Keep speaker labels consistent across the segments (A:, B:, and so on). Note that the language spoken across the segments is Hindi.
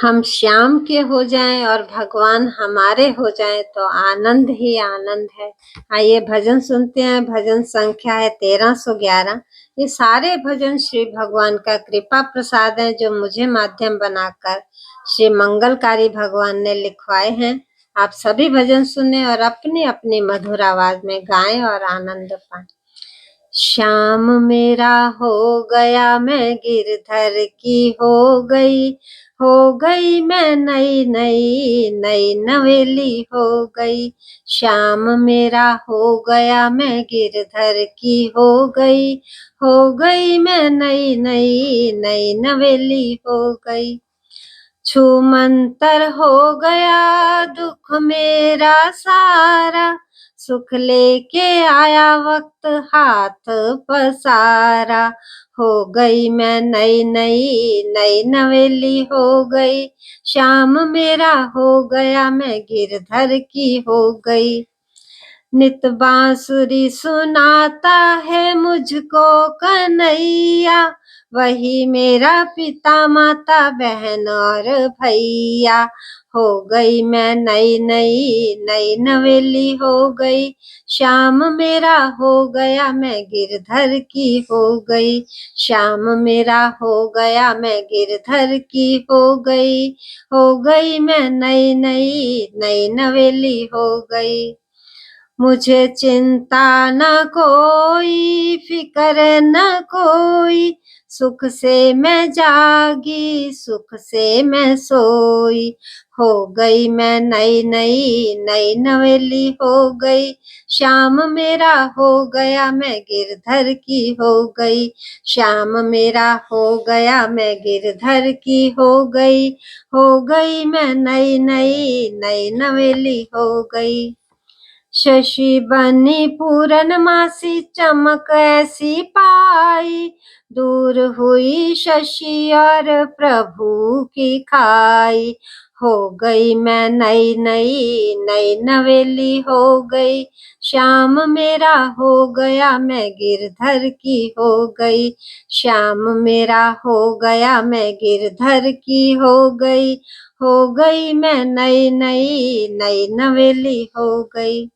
A: हम श्याम के हो जाएं और भगवान हमारे हो जाएं तो आनंद ही आनंद है। आइए भजन सुनते हैं। भजन संख्या है 1311। ये सारे भजन श्री भगवान का कृपा प्रसाद है जो मुझे माध्यम बनाकर श्री मंगलकारी भगवान ने लिखवाए हैं। आप सभी भजन सुने और अपनी अपनी मधुर आवाज में गाएं और आनंद पाएं। श्याम मेरा हो गया, मैं गिरधर की हो गई मैं नई नई नई नवेली हो गई। श्याम मेरा हो गया, मैं गिरधर की हो गई मैं नई नई नई नवेली हो गई। छूमंतर हो गया दुख मेरा सारा, सुख लेके आया वक्त हाथ पसारा। हो गई मैं नई नई नई नवेली हो गई। श्याम मेरा हो गया, मैं गिरधर की हो गई। नित बांसुरी सुनाता है मुझको कन्हैया, वही मेरा पिता माता बहन और भैया। हो गई मैं नई नई नई नवेली हो गई। श्याम मेरा हो गया, मैं गिरधर की हो गई। श्याम मेरा हो गया, मैं गिरधर की हो गई मैं नई नई नई नवेली हो गई। मुझे चिंता न कोई, फिक्र न कोई, सुख से मैं जागी सुख से मैं सोई। हो गई मैं नई नई नई नवेली हो गई। श्याम मेरा हो गया, मैं गिरधर की हो गई। श्याम मेरा हो गया, मैं गिरधर की हो गई मैं नई नई नई नवेली हो गई। शशि बनी पूरनमासी चमक ऐसी पाई, दूर हुई शशि और प्रभु की खाई। हो गई मैं नई नई नई नवेली हो गई। श्याम मेरा हो गया, मैं गिरधर की हो गई। श्याम मेरा हो गया, मैं गिरधर की हो गई मैं नई नई नई नवेली हो गई।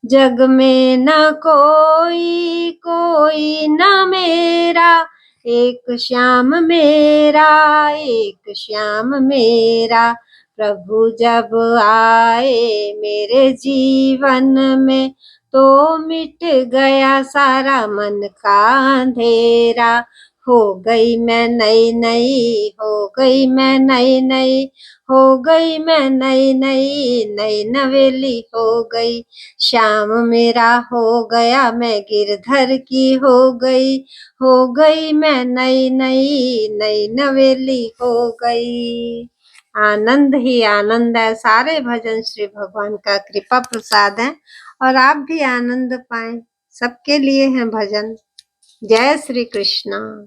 A: जग में न कोई न मेरा, एक श्याम मेरा एक श्याम मेरा। प्रभु जब आए मेरे जीवन में, तो मिट गया सारा मन का अंधेरा। हो गई मैं नई नई हो गई मैं नई नई हो गई मैं नई नई नई नवेली हो गई। श्याम मेरा हो गया, मैं गिरधर की हो गई मैं नई नई नई नवेली हो गई। आनंद ही आनंद है। सारे भजन श्री भगवान का कृपा प्रसाद है और आप भी आनंद पाएं। सबके लिए हैं भजन। जय श्री कृष्णा।